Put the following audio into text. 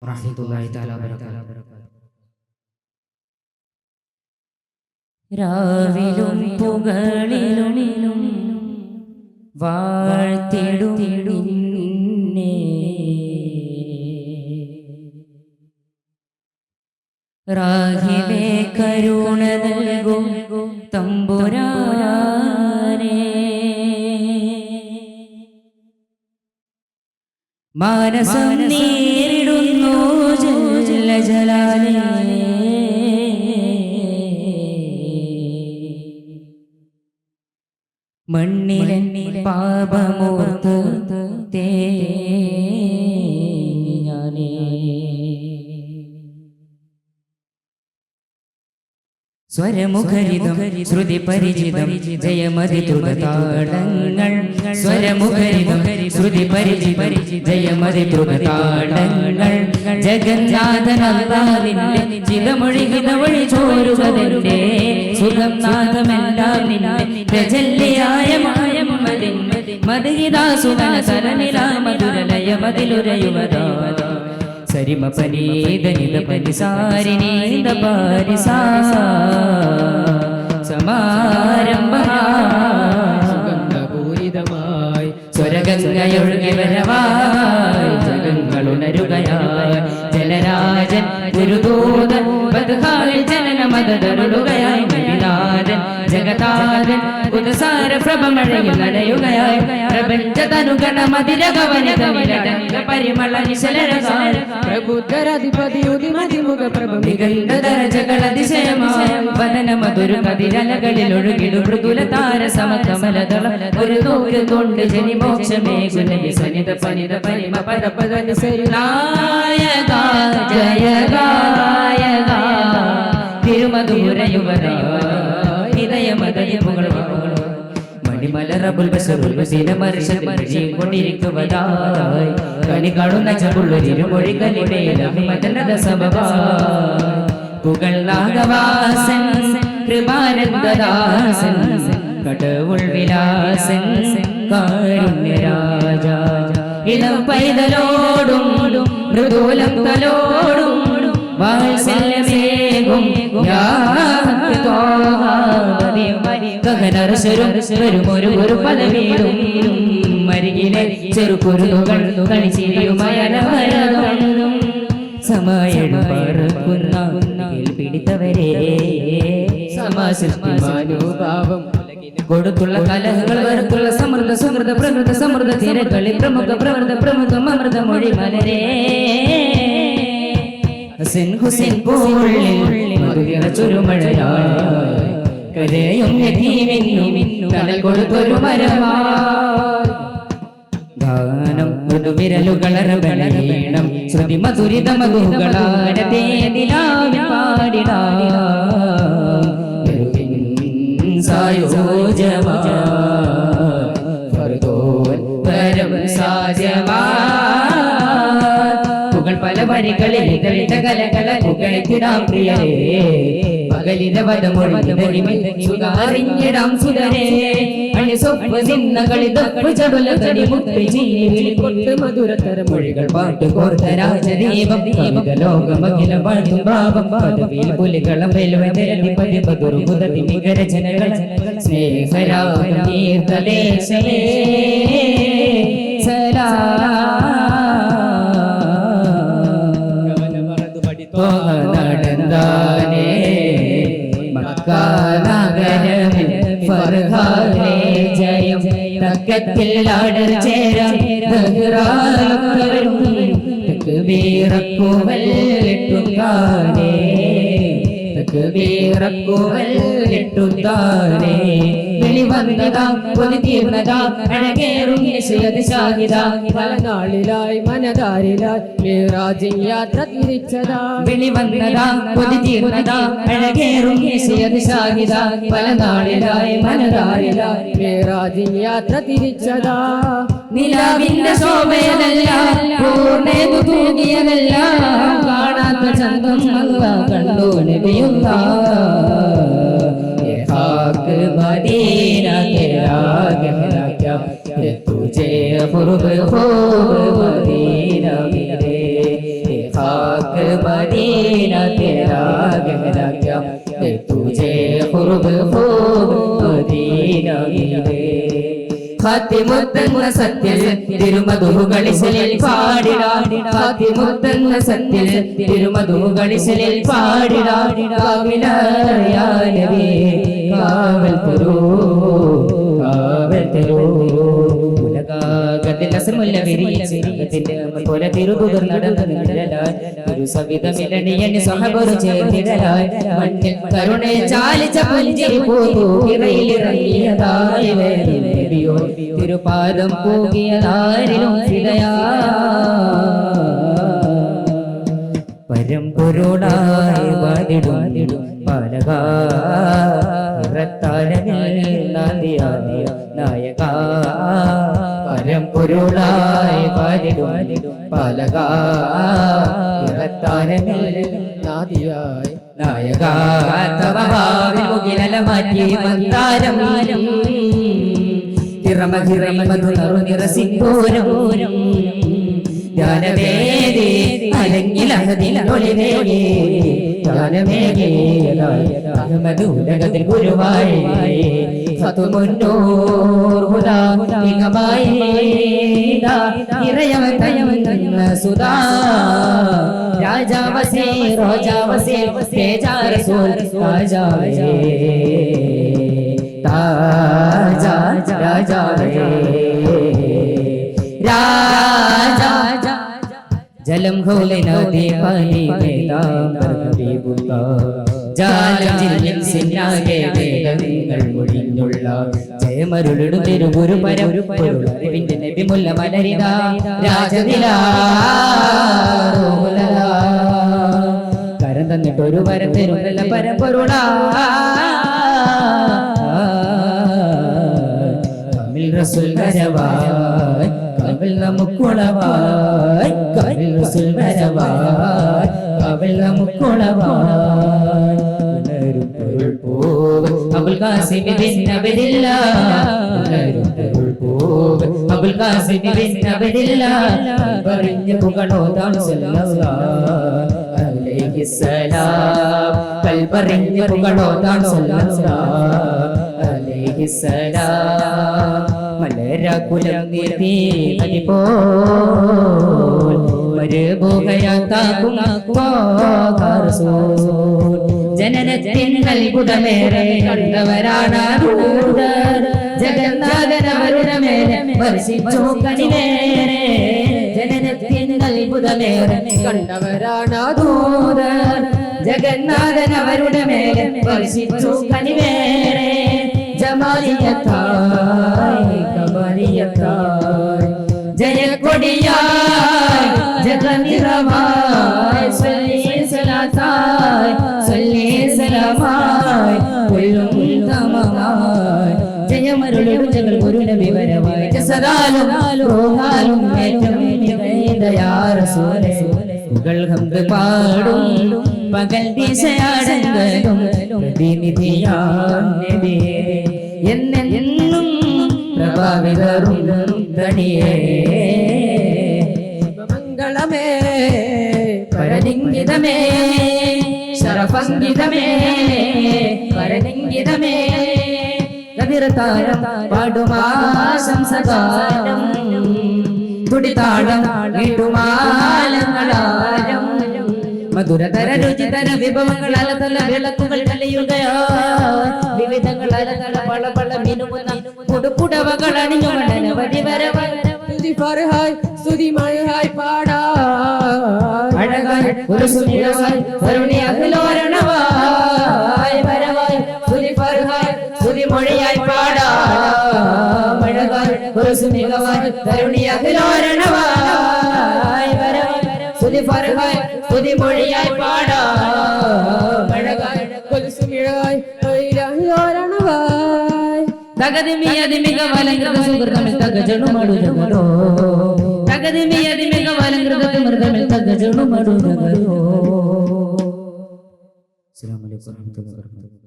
വറഹ്മത്തുള്ളാഹി തആല വബറകാതുഹു. രാവിലും പുകളിലും വാഴ്ത്തിടും നിന്നെ, റാഹിമേ കരുണ നൽകും തമ്പുരാനേ, മാനസം നേരിടുന്നു ജല്ല ജലാലേ, മണ്ണിലെന്നിൽ പാപമോർത്ത് ഞാനേ. സ്വരമുഖരിതം ശ്രുതി പരിചിതം ജയമതി ദ്രുതതാളങ്ങൾ, സ്വരമുഖരിതം ശ്രുതി പരിചിതം ജയമതി ദ്രുതതാളങ്ങൾ, ജഗന്നാഥൻ അല്ലാഹുവിന്റെ ചിലമൊഴികിത വഴി ചോരുവതെന്റെ സുഖം നാദമെല്ലാം നിന്നെ പ്രജല്യായ മായമതിൻ മദഹിദാസുഗണ സരനിലാ മധുരലയ മതിലുരയുവദാ സരിമ പനീതനിത പരിസാരിനീത പാരിസാ സമാരംഭ സുഗന്ധപൂരിതമായി സ്വരഗംഗയൊഴുകി വരവായി ജഗങ്ങളുണരുകയായി ജലരാജൻ ഗുരുദൂതൻ ബദ്ഹായി ജനന മദതരുളുകയായി നബിനാഥൻ ജഗതാഥൻ ഉദസാര പ്രഭമഴയിൽ നടയുകയായി പ്രപഞ്ചതനുഗണ മതിരകവനിതമിലടങ്ക പരിമള നിശലഴകായ പ്രബുദ്ധരധിപതി ഉദിമതിമുഖ പ്രഭ നിഗന്ധദരജകളതിശയമായ വദന മധുര കതിരലകളിൽ ഒഴുകിടു മൃദുല താര സമകമലദള ഒരു നോക്ക് കൊണ്ട് ജനിമോക്ഷമേകുലി സനിത പനിത പരിമ പദപദനുസരിനായക ജയഗായക തിരുമധുര യുവരായ ഹൃദയമദയമുകൾ മണിമലറബുൽ ബസറുൽ വസീല മർശദി കൊണ്ടിരിക്കുവതായി കണി കാണുന്ന ചകുള്ളൊരു കലിമേലമദനദ സബബായി പുകൾനാഗവാസൻ കൃപാനന്ദദാസൻ കടവുൾ വിലാസൻ കാരുണ്യരാജ ഇളം പൈതലോടും മൃദുലം തലോടും വാത്സല്യമേകും ഒരു പദവീടും മരികിലെ ചെറുകുരുകൾ കളിച്ചിരിയുമയനവരതും സമയടുപ്പാർക്കുന്ന പിടിത്തവരെ സമാസിമാനുഭാവം കൊടുത്തുള്ള കലഹങ്ങൾ വെറുത്തുള്ള സമൃദ്ധ സമൃദ്ധ പ്രകൃത സമൃദ്ധ തിരകളിൽ പ്രമുഖ പ്രവൃത്ത പ്രമുഖം അമൃത മൊഴി മലരേ ഹുസൈൻ ഹുസൈൻ പോളിൽ മധുര ചുരുമഴയായി കരയും യതീമിന്നു കടൽ കൊടുത്തൊരു മരമായി ഗാനം മൃദുവിരലുകളറബലീണം ശ്രുതി മധുരിത മധുകളാരതേദിലാവി പാടിടാം സായോജമാ ഫർദോൻ പരം സാജമാ പല വരികളിൽ കലകല പുകഴ്ത്തിടാം പ്രിയരേ പകലിത വദമൊഴിഞ്ഞിടാം സുതരേ അണിസൊപ്പ് നിന്ന കളിതപ്പ് ചടുല കടി മുത്തി ജീവിൽ കൊട്ട് മധുരതര മൊഴികൾ പാട്ട് കോർത്ത രാജദീപം ലോകമഖില പാട്ടും ഭാവം പദവിയിൽ പുലികളം വെല്ലുവതി പതിപതുരു മുതതി മികരചനകൾ സ്നേഹരാഗം തീർത്ഥദേശലേ സലാ നടന്താനേ മക്കാനഗരമിൽ ഫർഹാനേ ജയം തക്കത്തിൽ ആടർ ചേരാം തകരാറും തക്ബീറക്കുവൽ ഇട്ടുതാനേ തക്ബീറക്കുവൽ ഇട്ടുതാനേ വെളിവന്നതാ കൊതി തീർന്നതാ അഴകേറും നിശ്ചയത് ഷാഹിദ പല നാളിലായി മനതാരിലായി മിറാജിൻ യാത്ര തിരിച്ചതാ വെളിവന്നതാ കൊതി തീർന്നതാ അഴകേറും നിശ്ചയത് ഷാഹിദ പല നാളിലായി മനതാരിലായി മിറാജിൻ യാത്ര തിരിച്ചതാ നിലാവിന്റെ ശോഭയതല്ല പൂർണ്ണേതു തൂങ്ങിയതല്ല കാണാത്ത ചന്തം അല്ല കണ്ടു നബിയുള്ള मदीना तेरा कहना क्या तुझे खुर्ब खूब मदीना मेरे मदीना तेरा गहरा क्या दे तुझे खुर्ब खूब मदीना मिले ഖാതിമുത്തെന്ന സത്യൽ തിരുമധുകളിൽ പാടിടാൻ ഖാതിമുത്തെന്ന സത്യൽ തിരുമധുകളിൽ പാടിടാൻ കാവിലറിയാനവേ കാവൽ തരൂ കാവൽ തരൂ ഉലകാകത്തിൽ അസമുല്ല വിരിയത്തിന്റെ പോലെ തിരുതുകർ നടന്നു നിഴലായി ഒരു സവിധമിലണിയന് സഹബറു ചേർന്നിടലായി മണ്ണിൽ കരുണയെ ചാലിച്ച പുഞ്ചിരി പൂത്തു ഇറയിലിറങ്ങിയതായി വേദിയോ തിരുപാദം പോകിയതാരിലും ഫിദയാ പരമ്പൊരുളായി വാദിടും പാലക നായക പരമ്പൊരുളായി വാദിടും പാലക നായക മാറ്റി മന്ദാരം ിറമധുനിറസിംഗോരം ജ്ഞാനവേദി അലങ്ങിലഹതിലൊളിവേദി ജ്ഞാനവേദിമധുരകത്തിൽ ഗുരുവായി സുധാ രാജാവസേ റോജാവസേ തേജാരസൂൽ രാജാവേ രാജാ രാജാ ജലം ഘോലെ നദി പാനി വേദാം ഹബീബുല്ലാഹ് ജാലം ജിന്നിൻ സിന്നാകെ വേദങ്ങൾ മുടിഞ്ഞുള്ള ജയമരുളും തിരുഗുരു പരമ്പൊരുളറിവിന്റെ നബി മുല്ല മലരിത രാജനിലാ കരം തന്നിട്ടൊരു വരം തരുന്നല്ല പരമ്പൊരുളാ റസൂൽ വരവായ് കവിൽ നമുക്കുളവായ് കവിൽ റസൂൽ വരവായ് കവിൽ നമുക്കുളവായ് ഉണരും പൊരുൾ പോവൻ അബുൽ ഖാസിം ബിൻ അബ്ദില്ലാ ഉണരും പൊരുൾ പോവൻ അബുൽ ഖാസിം ബിൻ അബ്ദില്ലാ പറഞ്ഞു പുകഴോതാണ് സല്ലല്ലാഹു അലൈഹി സലാം കൽബറിഞ്ഞ പുകഴോതാണ് സല്ലല്ലാഹു അലൈഹി സലാം മലരകുലം നീർത്തിപ്പോൽ മരുഭൂകയാത്താക്കും ജനനത്തിൻ അത്ഭുതമേറെ കണ്ടവരാണ് ജഗന്നാഥനവരുടെ മേലെ വർഷിച്ചു കനിവേറെ ജനനത്തിൻ അത്ഭുതമേറെ കണ്ടവരാണ് ദൂതർ ജഗന്നാഥനവരുടെ മേലെ വർഷിച്ചു കനിവേറെ ജമാലിയത്തായി കമാലിയത്തായി ജയക്കൊടിയായി ജഗനിറവായി സല്ലി സലാത്തായി സല്ലി സലാമായി കൊല്ലും തമമായി ജയമരുളും ജഗൽ ഗുരു നബി വരവായി ജസദാലും റൂഹാലും ഏറ്റവും യാ റസൂലേ പുകൾ ഹംദ് പാടും പകൽ ദിശയാടങ്ങളും പ്രതിനിധിയാം നബിയേ എന്നെന്നും പ്രഭാവിതരും തണിയേ മംഗളമേ പരലിംഗിതമേ ശരഫംഗിതമേ പരലിംഗിതമേ കതിർത്താരം പാടുമാശംസകാരം തുടിതാളം വീട്ടുമാലങ്ങളാരം മധുരതര രുചിതര വിഭവങ്ങൾ അലതല വിളക്കുകൾ കളിയുകയോ വിവിധങ്ങൾ അലതല പള പള മിനുമുന്ന പുടുപുടവകൾ അണിഞ്ഞുകൊണ്ടന വടി വരവായി സ്തുതിമയഹായി പാടാ അഴകായി ഒരു സുനിരവായി കരുണി അഖിലോരണവായി വരവായി സ്തുതിപരഹായി സ്തുതിമൊഴിയായി പാടാ അഴകായി ഒരു സുനിരവായി കരുണി അഖിലോരണവായി വരവായി സ്തുതിപരഹായി സ്തുതിമൊഴിയായി പാടാ അഴകായി ഒരു സുനിരവായി അഖിലോരണവായി തകതിമിയതിമിക വലങ്കൃത സുഹൃതമിൽ തകജണു മടു ജഗരോ തകതിമിയതിമിക വലങ്കൃത മൃതമിൽ തകജണു മടു ജഗരോ. അസ്സലാമു അലൈക്കും വറഹ്മത്തുള്ളാഹി വബറകാതുഹു.